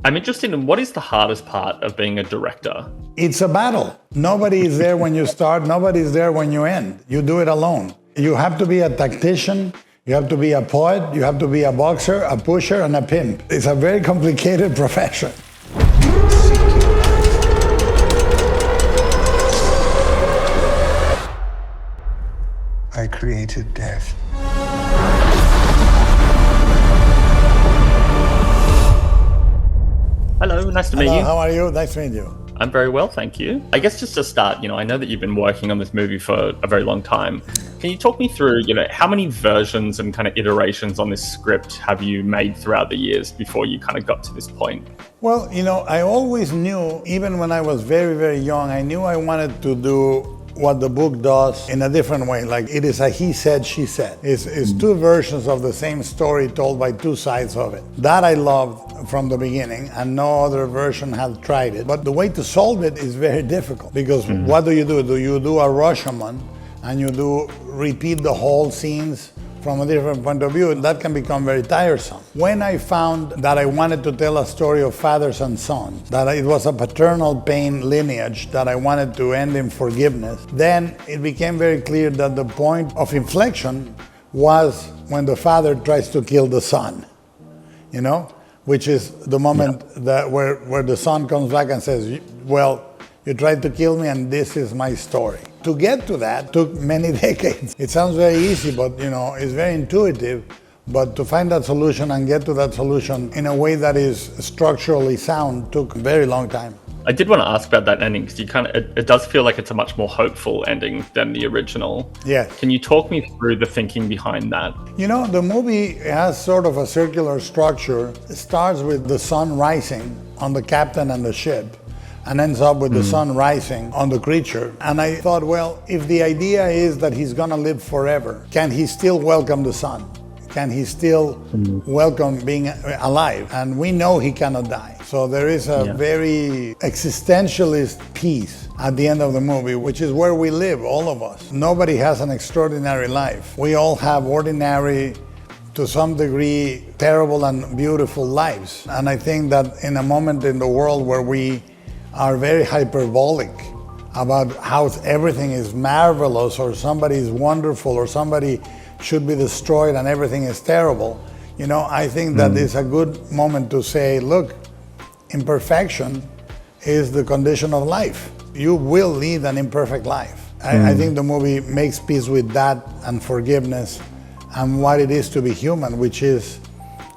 I'm interested in what is the hardest part of being a director? It's a battle. Nobody is there when you start, nobody is there when you end. You do it alone. You have to be a tactician, you have to be a poet, you have to be a boxer, a pusher, and a pimp. It's a very complicated profession. I created death. Hello, nice to meet you. How are you? Nice to meet you. I'm very well, thank you. I guess just to start, I know that you've been working on this movie for a very long time. Can you talk me through, how many versions and kind of iterations on this script have you made throughout the years before you kind of got to this point? Well, I always knew, even when I was very, very young, I knew I wanted to do what the book does in a different way. Like it is a he said, she said. It's two versions of the same story told by two sides of it. That I loved from the beginning, and no other version had tried it. But the way to solve it is very difficult, because what do? Do you do a Rashomon and you do repeat the whole scenes from a different point of view? That can become very tiresome. When I found that I wanted to tell a story of fathers and sons, that it was a paternal pain lineage that I wanted to end in forgiveness, then it became very clear that the point of inflection was when the father tries to kill the son, which is the moment that where the son comes back and says, well, you tried to kill me and this is my story. To get to that took many decades. It sounds very easy, but it's very intuitive. But to find that solution and get to that solution in a way that is structurally sound took a very long time. I did want to ask about that ending, because it does feel like it's a much more hopeful ending than the original. Yes. Can you talk me through the thinking behind that? The movie has sort of a circular structure. It starts with the sun rising on the captain and the ship, and ends up with the sun rising on the creature. And I thought, well, if the idea is that he's gonna live forever, can he still welcome the sun? Can he still welcome being alive? And we know he cannot die. So there is a very existentialist piece at the end of the movie, which is where we live, all of us. Nobody has an extraordinary life. We all have ordinary, to some degree, terrible and beautiful lives. And I think that in a moment in the world where we are very hyperbolic about how everything is marvelous, or somebody is wonderful, or somebody should be destroyed and everything is terrible, I think that is a good moment to say, look, imperfection is the condition of life. You will lead an imperfect life. I think the movie makes peace with that and forgiveness and what it is to be human, which is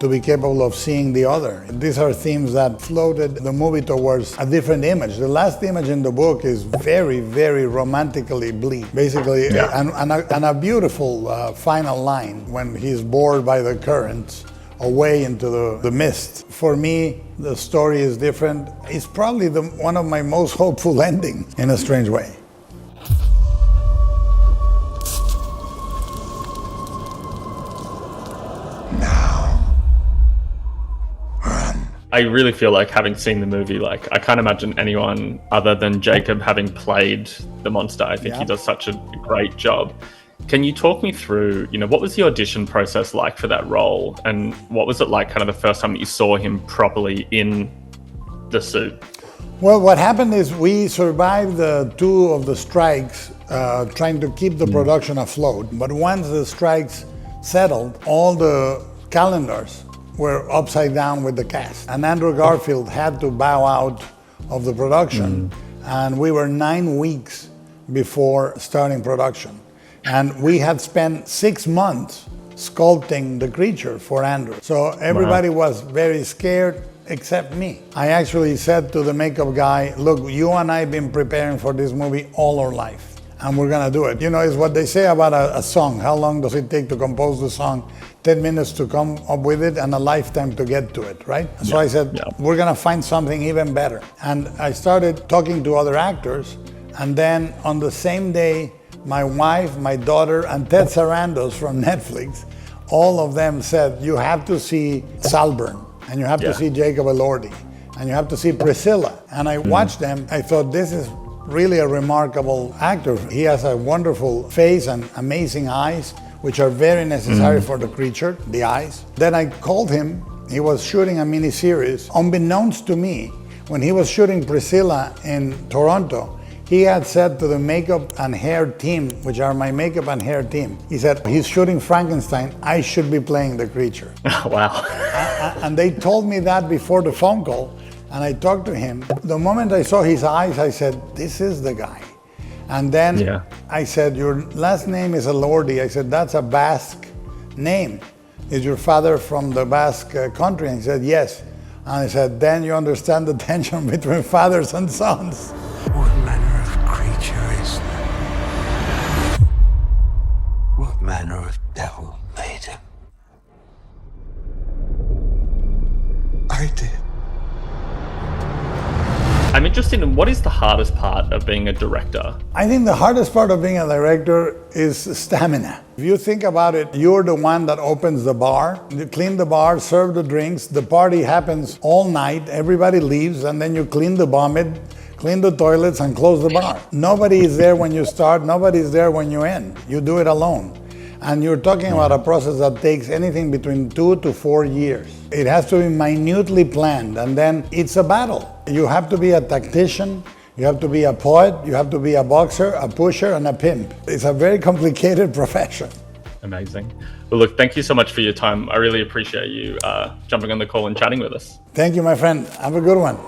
to be capable of seeing the other. These are themes that floated the movie towards a different image. The last image in the book is very, very romantically bleak, basically, and a beautiful final line when he's bored by the currents away into the mist. For me, the story is different. It's probably one of my most hopeful endings, in a strange way. I really feel like, having seen the movie, I can't imagine anyone other than Jacob having played the monster. I think he does such a great job. Can you talk me through, what was the audition process like for that role? And what was it like kind of the first time that you saw him properly in the suit? Well, what happened is we survived two of the strikes, trying to keep the production afloat. But once the strikes settled, all the calendars were upside down with the cast. And Andrew Garfield had to bow out of the production. And we were 9 weeks before starting production. And we had spent 6 months sculpting the creature for Andrew. So everybody was very scared, except me. I actually said to the makeup guy, look, you and I have been preparing for this movie all our life, and we're gonna do it. It's what they say about a song. How long does it take to compose the song? 10 minutes to come up with it and a lifetime to get to it, right? So I said, we're gonna find something even better. And I started talking to other actors, and then on the same day, my wife, my daughter, and Ted Sarandos from Netflix, all of them said, you have to see Salburn, and you have to see Jacob Elordi, and you have to see Priscilla. And I watched them. I thought, this is really a remarkable actor. He has a wonderful face and amazing eyes, which are very necessary for the creature, the eyes. Then I called him He was shooting a miniseries. Unbeknownst to me, when he was shooting Priscilla in Toronto, he had said to the makeup and hair team, which are my makeup and hair team, he said, he's shooting Frankenstein, I should be playing the creature. Wow. And they told me that before the phone call, and I talked to him. The moment I saw his eyes, I said, this is the guy. And then I said, your last name is Elordi. I said, that's a Basque name. Is your father from the Basque country? And he said, yes. And I said, then you understand the tension between fathers and sons. What manner of creature is that? What manner of devil made him? I did. I'm interested in what is the hardest part of being a director? I think the hardest part of being a director is stamina. If you think about it, you're the one that opens the bar, you clean the bar, serve the drinks, the party happens all night, everybody leaves, and then you clean the vomit, clean the toilets, and close the bar. Nobody is there when you start, nobody is there when you end. You do it alone. And you're talking about a process that takes anything between 2 to 4 years. It has to be minutely planned, and then it's a battle. You have to be a tactician, you have to be a poet, you have to be a boxer, a pusher, and a pimp. It's a very complicated profession. Amazing. Well, look, thank you so much for your time. I really appreciate you jumping on the call and chatting with us. Thank you, my friend. Have a good one.